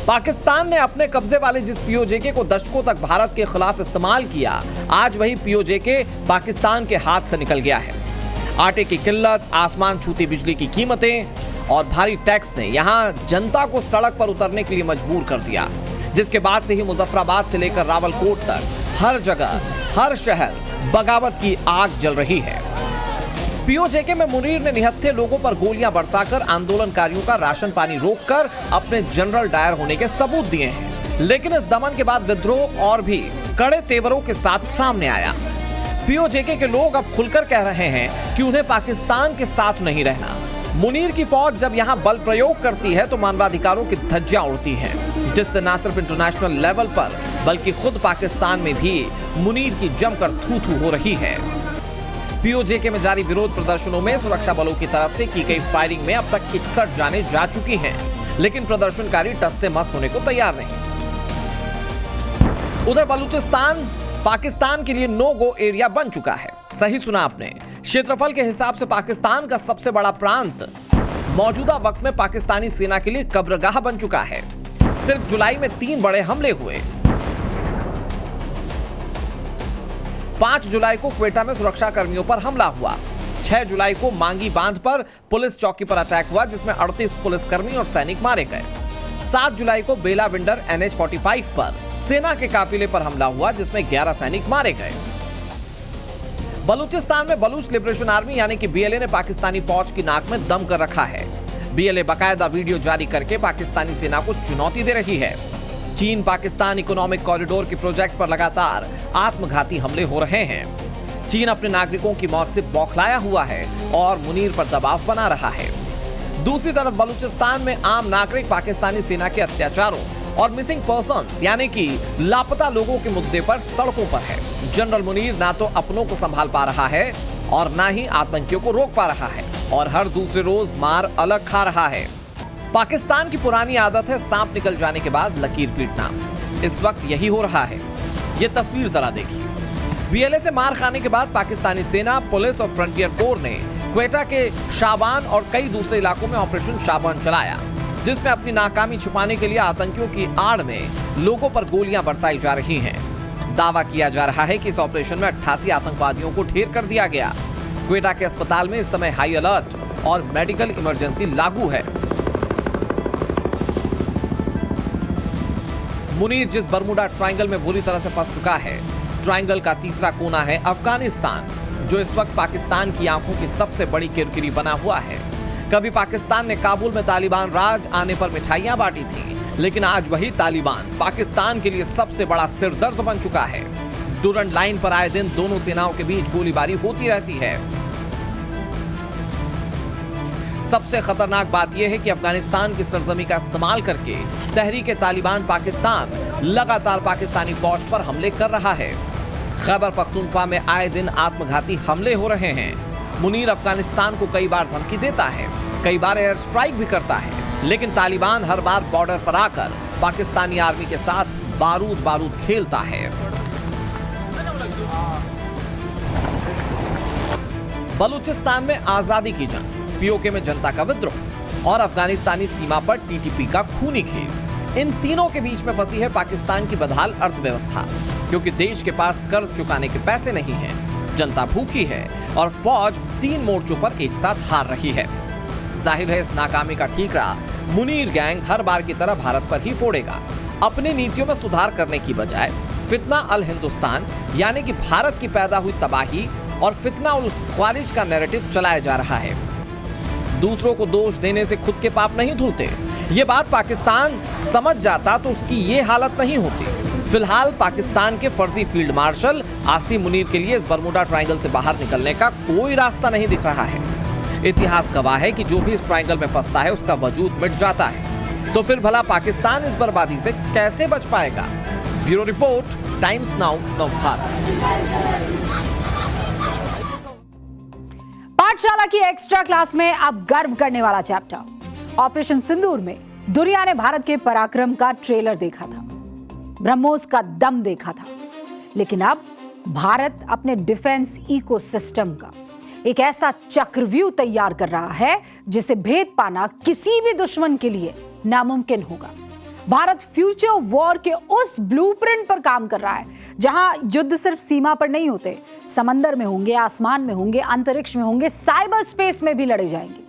S12: पाकिस्तान ने अपने कब्जे वाले जिस पीओजेके को दशकों तक भारत के खिलाफ इस्तेमाल किया, आज वही पीओजेके पाकिस्तान के हाथ से निकल गया है। आटे की किल्लत, आसमान छूती बिजली की कीमतें और भारी टैक्स ने यहां जनता को सड़क पर उतरने के लिए मजबूर कर दिया, जिसके बाद से ही मुजफ्फराबाद से लेकर रावलकोट तक हर जगह, हर शहर बगावत की आग जल रही है। पीओजेके में मुनीर ने निहत्थे लोगों पर गोलियां बरसाकर आंदोलनकारियों का राशन पानी रोककर अपने जनरल डायर होने के सबूत दिए हैं। लेकिन इस दमन के बाद विद्रोह और भी कड़े तेवरों के साथ सामने आया। पीओजेके के लोग अब खुलकर कह रहे हैं कि उन्हें पाकिस्तान के साथ नहीं रहना। मुनीर की फौज जब यहां बल प्रयोग करती है तो मानवाधिकारों की धज्जियां उड़ती हैं, जिससे न सिर्फ इंटरनेशनल लेवल पर बल्कि खुद पाकिस्तान में भी मुनीर की जमकर थू-थू हो रही है। पीओजेके में जारी विरोध प्रदर्शनों में सुरक्षा बलों की तरफ से की गई फायरिंग में अब तक 61 जानें जा चुकी हैं, लेकिन प्रदर्शनकारी टस से मस होने को तैयार नहीं। उधर बलूचिस्तान पाकिस्तान के लिए नो गो एरिया बन चुका है। सही सुना आपने, क्षेत्रफल के हिसाब से पाकिस्तान का सबसे बड़ा प्रांत मौजूदा वक्त में पाकिस्तानी सेना के लिए कब्रगाह बन चुका है। सिर्फ जुलाई में 3 बड़े हमले हुए। 5 जुलाई को क्वेटा में सुरक्षा कर्मियों पर हमला हुआ। 6 जुलाई को मांगी बांध पर पुलिस चौकी पर अटैक हुआ, जिसमें 38 पुलिसकर्मी और सैनिक मारे गए। 7 जुलाई को बेला विंडर NH 45 पर सेना के काफिले पर हमला हुआ, जिसमें 11 सैनिक मारे गए। बलूचिस्तान में बलूच लिबरेशन आर्मी यानी कि BLA ने पाकिस्तानी फौज की नाक में दम कर रखा है। बीएलए बकायदा वीडियो जारी करके पाकिस्तानी सेना को चुनौती दे रही है। चीन पाकिस्तान इकोनॉमिक कॉरिडोर के प्रोजेक्ट पर लगातार आत्मघाती हमले हो रहे हैं। चीन अपने नागरिकों की मौत से बौखलाया हुआ है और मुनीर पर दबाव बना रहा है। दूसरी तरफ बलूचिस्तान में आम नागरिक पाकिस्तानी सेना के अत्याचारों और मिसिंग पर्सन्स यानी कि लापता लोगों के मुद्दे पर सड़कों पर है। जनरल मुनीर ना तो अपनों को संभाल पा रहा है और ना ही आतंकियों को रोक पा रहा है और हर दूसरे रोज मार अलग खा रहा है। पाकिस्तान की पुरानी आदत है सांप निकल जाने के बाद लकीर पीटना। इस वक्त यही हो रहा है। ये तस्वीर जरा देखिए। बीएलए से मार खाने के बाद पाकिस्तानी सेना, पुलिस और फ्रंटियर कोर ने क्वेटा के शाबान और कई दूसरे इलाकों में ऑपरेशन शाबान चलाया, जिसमें अपनी नाकामी छुपाने के लिए आतंकियों की आड़ में लोगों पर गोलियां बरसाई जा रही हैं। दावा किया जा रहा है कि इस ऑपरेशन में 88 आतंकवादियों को ढेर कर दिया गया। क्वेटा के अस्पताल में इस समय हाई अलर्ट और मेडिकल इमरजेंसी लागू है। मुनीर जिस बरमुडा ट्रायंगल में बुरी तरह से फंस चुका है, ट्रायंगल का तीसरा कोना है अफगानिस्तान, जो इस वक्त पाकिस्तान की आंखों की सबसे बड़ी किरकिरी बना हुआ है। कभी पाकिस्तान ने काबुल में तालिबान राज आने पर मिठाइयां बांटी थी, लेकिन आज वही तालिबान पाकिस्तान के लिए सबसे बड़ा सिरदर्द बन चुका है। डुरंड लाइन पर आए दिन दोनों सेनाओं के बीच गोलीबारी होती रहती है। सबसे खतरनाक बात यह है कि अफगानिस्तान की सरजमी का इस्तेमाल करके तहरीक तालिबान पाकिस्तान लगातार पाकिस्तानी फौज पर हमले कर रहा है। खैबर पख्तूनख्वा में आए दिन आत्मघाती हमले हो रहे हैं। मुनीर अफगानिस्तान को कई बार धमकी देता है, कई बार एयर स्ट्राइक भी करता है, लेकिन तालिबान हर बार बॉर्डर पर आकर पाकिस्तानी आर्मी के साथ बारूद खेलता है। बलूचिस्तान में आजादी की जंग, पीओके में जनता का विद्रोह और अफगानिस्तानी सीमा पर टीटीपी का खूनी खेल, इन तीनों के बीच में फंसी है पाकिस्तान की बदहाल अर्थव्यवस्था, क्योंकि देश के पास कर्ज चुकाने के पैसे नहीं हैं, जनता भूखी है और फौज 3 मोर्चों पर एक साथ हार रही है। जाहिर है इस नाकामी का ठीकरा मुनीर गैंग हर बार की तरह भारत पर ही फोड़ेगा। अपनी नीतियों में सुधार करने की बजाय फितना अल हिंदुस्तान यानी कि भारत की पैदा हुई तबाही और फितना उल ख्वारिज का नैरेटिव चलाया जा रहा है। दूसरों को दोष देने से खुद के पाप नहीं धुलते। ये बात पाकिस्तान समझ जाता तो उसकी ये हालत नहीं होती। फिलहाल पाकिस्तान के फर्जी फील्ड मार्शल आसिम मुनीर के लिए इस बरमुडा ट्रायंगल से बाहर निकलने का कोई रास्ता नहीं दिख रहा है। इतिहास गवाह है कि जो भी इस ट्रायंगल में फंसता है उसका वजूद मिट जाता है। तो फिर भला पाकिस्तान इस बर्बादी से कैसे बच पाएगा? Bureau report, times now Navbharat.
S3: पाठशाला की एक्स्ट्रा क्लास में अब गर्व करने वाला चैप्टर। ऑपरेशन सिंदूर में दुनिया ने भारत के पराक्रम का ट्रेलर देखा था, ब्रह्मोस का दम देखा था, लेकिन अब भारत अपने डिफेंस इकोसिस्टम का एक ऐसा चक्रव्यूह तैयार कर रहा है जिसे भेद पाना किसी भी दुश्मन के लिए नामुमकिन होगा। भारत फ्यूचर वॉर के उस ब्लूप्रिंट पर काम कर रहा है जहां युद्ध सिर्फ सीमा पर नहीं होते, समंदर में होंगे, आसमान में होंगे, अंतरिक्ष में होंगे, साइबर स्पेस में भी लड़े जाएंगे।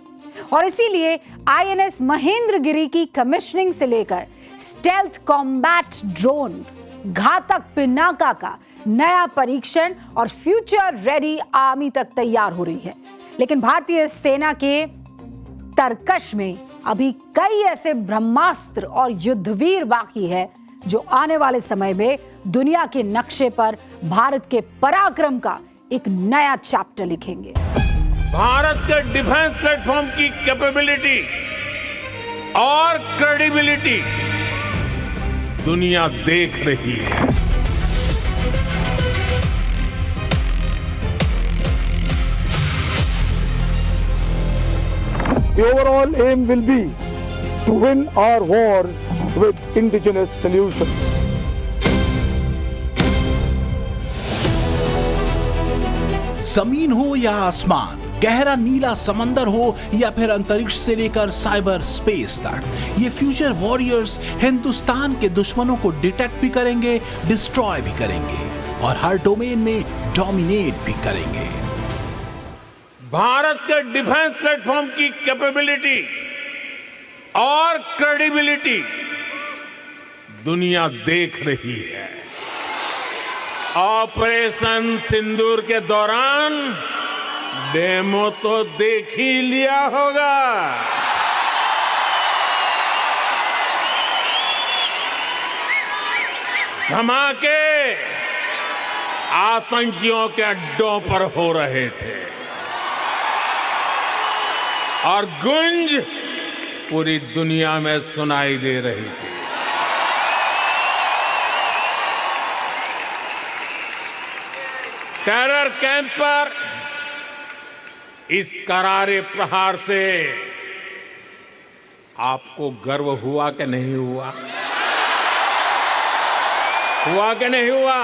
S3: और इसीलिए आईएनएस महेंद्रगिरी की कमिश्निंग से लेकर स्टेल्थ कॉम्बैट ड्रोन, घातक पिनाका का नया परीक्षण और फ्यूचर रेडी आर्मी तक तैयार हो रही है। लेकिन भारतीय सेना के तरकश में अभी कई ऐसे ब्रह्मास्त्र और युद्धवीर बाकी है जो आने वाले समय में दुनिया के नक्शे पर भारत के पराक्रम का एक नया चैप्टर लिखेंगे।
S4: भारत के डिफेंस प्लेटफॉर्म की कैपेबिलिटी और क्रेडिबिलिटी दुनिया देख रही है।
S13: The overall aim will be to win our wars with indigenous solutions.
S8: जमीन हो या आसमान, गहरा नीला समंदर हो या फिर अंतरिक्ष से लेकर साइबर स्पेस तक, ये फ्यूचर वॉरियर्स हिंदुस्तान के दुश्मनों को डिटेक्ट भी करेंगे, डिस्ट्रॉय भी करेंगे और हर डोमेन में डोमिनेट भी करेंगे।
S4: भारत के डिफेंस प्लेटफॉर्म की कैपेबिलिटी और क्रेडिबिलिटी दुनिया देख रही है। ऑपरेशन सिंदूर के दौरान डेमो तो देख ही लिया होगा। धमाके आतंकियों के अड्डों पर हो रहे थे और गूंज पूरी दुनिया में सुनाई दे रही थी। टेरर कैंप पर इस करारे प्रहार से आपको गर्व हुआ कि नहीं हुआ? हुआ कि नहीं हुआ?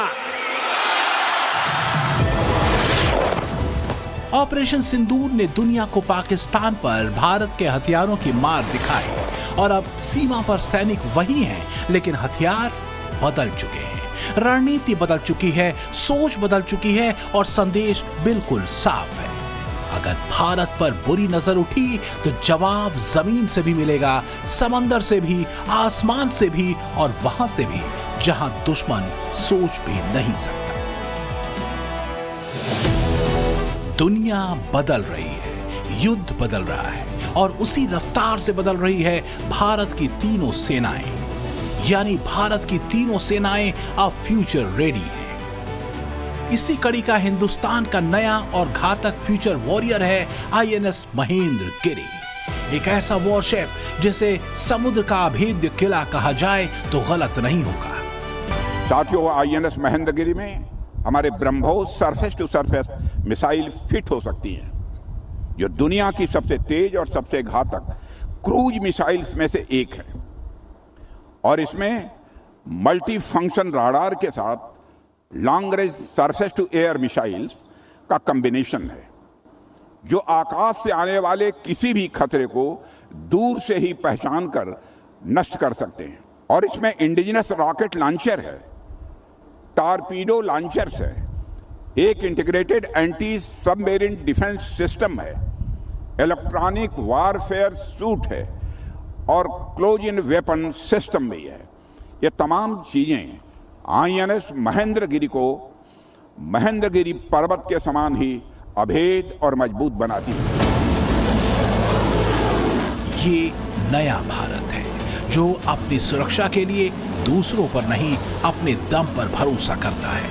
S8: ऑपरेशन सिंदूर ने दुनिया को पाकिस्तान पर भारत के हथियारों की मार दिखाई और अब सीमा पर सैनिक वही हैं, लेकिन हथियार बदल चुके हैं, रणनीति बदल चुकी है, सोच बदल चुकी है और संदेश बिल्कुल साफ है। अगर भारत पर बुरी नजर उठी तो जवाब जमीन से भी मिलेगा, समंदर से भी, आसमान से भी और वहां से भी जहां दुश्मन सोच भी नहीं सकता। दुनिया बदल रही है, युद्ध बदल रहा है और उसी रफ्तार से बदल रही है भारत की तीनों सेनाएं। यानी भारत की तीनों सेनाएं अब फ्यूचर रेडी हैं। इसी कड़ी का हिंदुस्तान का नया और घातक फ्यूचर वॉरियर है आईएनएस महेंद्र गिरी, एक ऐसा वॉरशिप जिसे समुद्र का अभेद्य किला कहा जाए तो गलत नहीं होगा।
S14: साथियों, आईएनएस महेंद्र गिरी में हमारे BrahMos surface to surface missile fit हो सकती हैं, जो दुनिया की सबसे तेज और सबसे घातक क्रूज मिसाइल्स में से एक है और इसमें मल्टी फंक्शन राडार के साथ long range surface to air missiles का कॉम्बिनेशन है, जो आकाश से आने वाले किसी भी खतरे को दूर से ही पहचान कर नष्ट कर सकते हैं। और इसमें इंडिजिनस रॉकेट लॉन्चर है, टॉर्पीडो लॉन्चर्स है, एक integrated anti submarine defence system है, इलेक्ट्रॉनिक वारफेयर सूट है और क्लोज इन वेपन सिस्टम भी है। ये तमाम चीजें आईएनएस महेंद्र गिरी को महेंद्र गिरी पर्वत के समान ही अभेद और मजबूत बनाती है।
S8: ये नया भारत है जो अपनी सुरक्षा के लिए दूसरों पर नहीं, अपने दम पर भरोसा करता है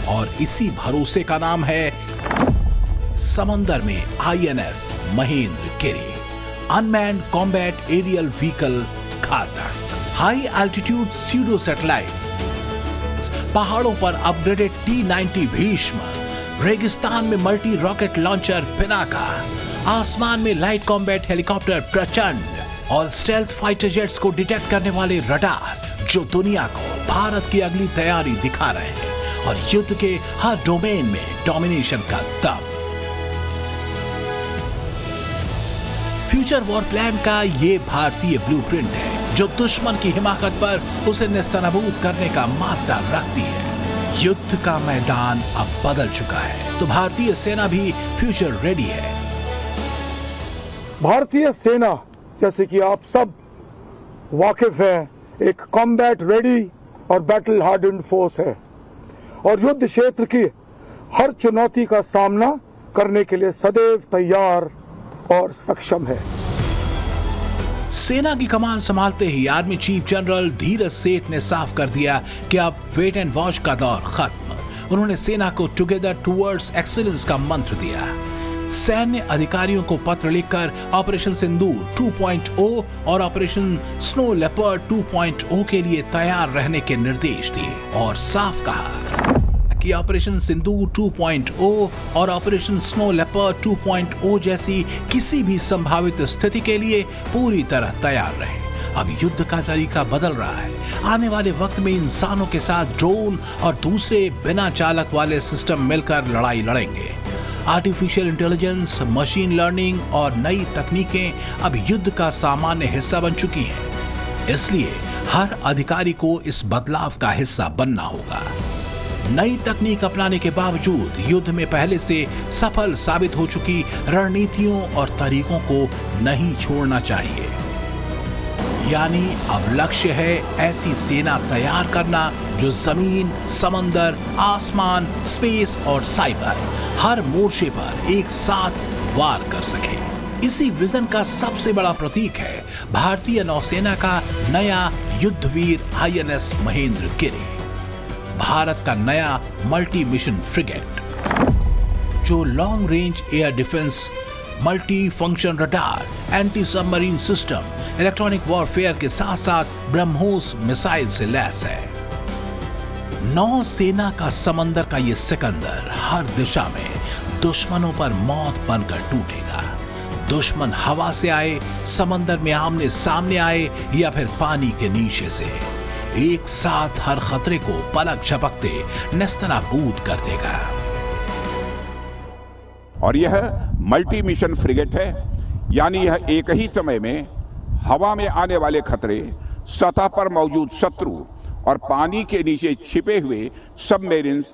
S8: और इसी भरोसे का नाम है समंदर में आईएनएस महेंद्र गिरी, अनमैन्ड कॉम्बैट एरियल व्हीकल घातक, हाई एल्टीट्यूड स्यूडो सैटेलाइट, पहाड़ों पर अपग्रेडेड T-90 भीष्म, रेगिस्तान में मल्टी रॉकेट लॉन्चर पिनाका, आसमान में लाइट कॉम्बैट हेलीकॉप्टर प्रचंड और स्टेल्थ फाइटर जेट्स को डिटेक्ट करने वाले रडार जो दुनिया को भारत की अगली तैयारी दिखा रहे हैं और युद्ध के हर डोमेन में डोमिनेशन का दम। फ्यूचर वॉर प्लान का ये भारतीय ब्लूप्रिंट है जो दुश्मन की हिमाकत पर उसे नेस्तनाबूद करने का मादा रखती है। युद्ध का मैदान अब बदल चुका है तो भारतीय सेना भी फ्यूचर रेडी है।
S13: भारतीय सेना, जैसे कि आप सब वाकिफ हैं, एक कॉम्बैट रेडी और बैटल हार्डन्ड फोर्स है और युद्ध क्षेत्र की हर चुनौती का सामना करने के लिए सदैव तैयार और सक्षम है।
S8: सेना की कमान संभालते ही आर्मी चीफ जनरल धीरज सेठ ने साफ कर दिया कि अब वेट एंड वॉच का दौर खत्म। उन्होंने सेना को टुगेदर टुवर्ड्स एक्सीलेंस का मंत्र दिया। सैन्य अधिकारियों को पत्र लिखकर ऑपरेशन सिंदूर 2.0 और ऑपरेशन स्नो लेपर्ड 2.0 के लिए तैयार रहने के निर्देश दिए और साफ कहा कि ऑपरेशन सिंदूर 2.0 और ऑपरेशन स्नो लेपर्ड 2.0 जैसी किसी भी संभावित स्थिति के लिए पूरी तरह तैयार रहे। अब युद्ध का तरीका बदल रहा है। आने वाले वक्त में इंसानों के साथ ड्रोन और दूसरे बिना चालक वाले सिस्टम मिलकर लड़ाई लड़ेंगे। आर्टिफिशियल इंटेलिजेंस, मशीन लर्निंग और नई तकनीकें अब युद्ध का सामान्य हिस्सा बन चुकी हैं। इसलिए हर अधिकारी को इस बदलाव का हिस्सा बनना होगा। नई तकनीक अपनाने के बावजूद युद्ध में पहले से सफल साबित हो चुकी रणनीतियों और तरीकों को नहीं छोड़ना चाहिए। यानी अब लक्ष्य है ऐसी सेना तैयार करना जो जमीन, समंदर, आसमान, स्पेस और साइबर हर मोर्चे पर एक साथ वार कर सके। इसी विजन का सबसे बड़ा प्रतीक है भारतीय नौसेना का नया युद्धवीर आईएनएस महेंद्र गिरी। भारत का नया मल्टी मिशन फ्रिगेट, जो long range air defence, multi function radar, anti submarine system, electronic warfare के साथ साथ ब्रह्मोस मिसाइल से लैस है। नौसेना का समंदर का ये सिकंदर हर दिशा में दुश्मनों पर मौत बनकर टूटेगा। दुश्मन हवा से आए, समंदर में आमने सामने आए या फिर पानी के नीचे से, एक साथ हर खतरे को पलक झपकते नेस्तनाबूद कर देगा।
S14: और यह मल्टी मिशन फ्रिगेट है, यानी यह एक ही समय में हवा में आने वाले खतरे, सतह पर मौजूद शत्रु और पानी के नीचे छिपे हुए सबमरीन्स,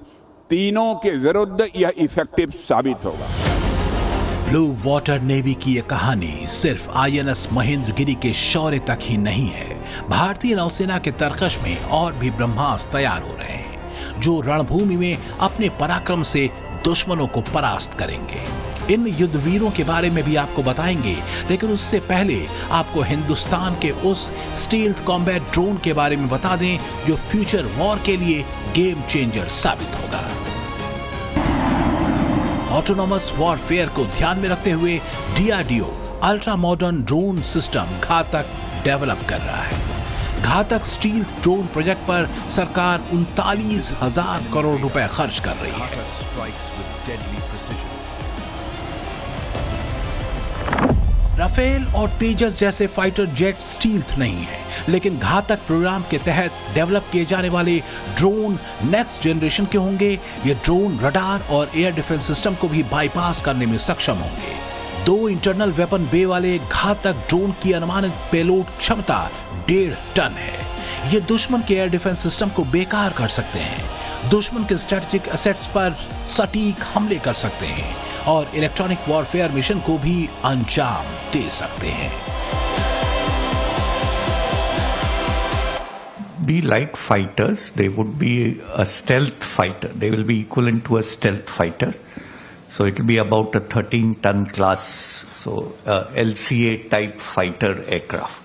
S14: तीनों के विरुद्ध यह इफेक्टिव साबित होगा।
S8: ब्लू वाटर नेवी की यह कहानी सिर्फ INS महेंद्रगिरी के शौर्य तक ही नहीं है। भारतीय नौसेना के तरकश में और भी ब्रह्मास्त्र तैयार हो रहे हैं, जो रणभूमि में अपने पराक्रम से दुश्मनों को परास्त करेंगे। इन युद्धवीरों के बारे में भी आपको बताएंगे, लेकिन उससे पहले आपको हिंदुस्तान के उस स्टील्थ कॉम्बैट ड्रोन के बारे में बता दें जो फ्यूचर वॉर के लिए गेम चेंजर साबित होगा। ऑटोनोमस वॉरफेयर को ध्यान में रखते हुए DRDO ultra modern drone system घातक डेवलप कर रहा है। घातक स्टील्थ ड्रोन प्रोजेक्ट पर सरकार 39,000 करोड़ रुपए खर्च कर रही है। राफेल और तेजस जैसे फाइटर जेट स्टील्थ नहीं है, लेकिन घातक प्रोग्राम के तहत डेवलप किए जाने वाले ड्रोन नेक्स्ट जनरेशन के होंगे। ये ड्रोन रडार और एयर डिफेंस सिस्टम को भी बाईपास करने में सक्षम होंगे। 2 इंटरनल वेपन बे वाले घातक ड्रोन की अनुमानित पेलोड क्षमता 1.5 टन है। ये दुश्मन के एयर डिफेंस सिस्टम को बेकार कर सकते हैं, दुश्मन के स्ट्रेटेजिक एसेट्स पर सटीक हमले कर सकते हैं और इलेक्ट्रॉनिक वॉरफेयर मिशन को भी अंजाम दे सकते हैं।
S15: Be like fighters, they would be a stealth fighter. They will be equivalent to a stealth fighter. So it will be about a 13-ton class, so LCA type fighter aircraft.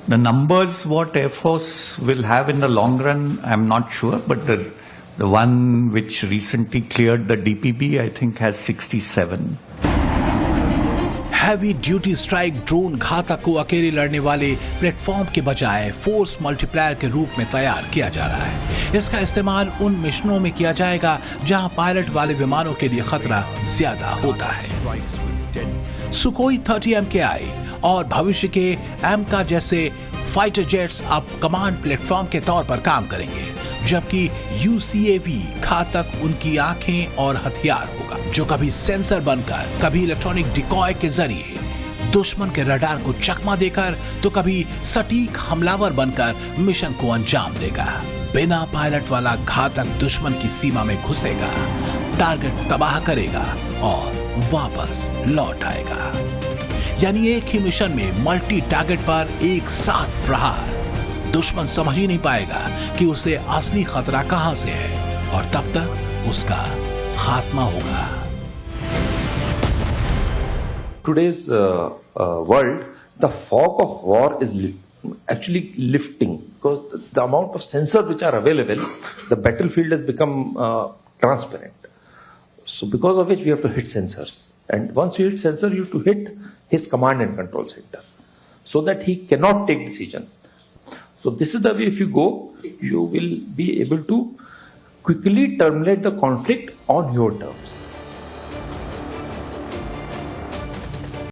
S15: The numbers what Air Force will have in the long run, I'm not sure, but the one which recently cleared the DPB, I think, has 67.
S8: Heavy duty strike drone घातक को अकेले लड़ने वाले platform के बजाय force multiplier के रूप में तैयार किया जा रहा है। इसका इस्तेमाल उन मिशनों में किया जाएगा जहां पायलट वाले विमानों के लिए खतरा ज्यादा होता है। सुकोई 30 MKI और भविष्य के एमका जैसे फाइटर जेट्स अब कमांड प्लेटफॉर्म के तौर पर काम करेंगे, जबकि UCAV घातक उनकी आंखें और हथियार होगा, जो कभी सेंसर बनकर, कभी इलेक्ट्रॉनिक डिकॉय के जरिए दुश्मन के रडार को चकमा देकर, तो कभी सटीक हमलावर बनकर मिशन को अंजाम देगा। बिना पायलट वाला घातक दुश्मन की सीमा में घुसेगा, टारगेट तबाह करेगा और वापस लौट आएगा। यानी एक ही मिशन में मल्टी टारगेट पर एक साथ प्रहार। दुश्मन समझ ही नहीं पाएगा कि उसे असली खतरा कहां से है और तब तक उसका खात्मा होगा।
S16: Today's world, the fog of war is actually lifting because the amount of sensors which are available, the battlefield has become transparent. So because of which we have to hit sensors, and once you hit sensor, you have to hit his command and control center, so that he cannot take decision. So this is the way if you go, you will be able to quickly terminate the conflict on your terms.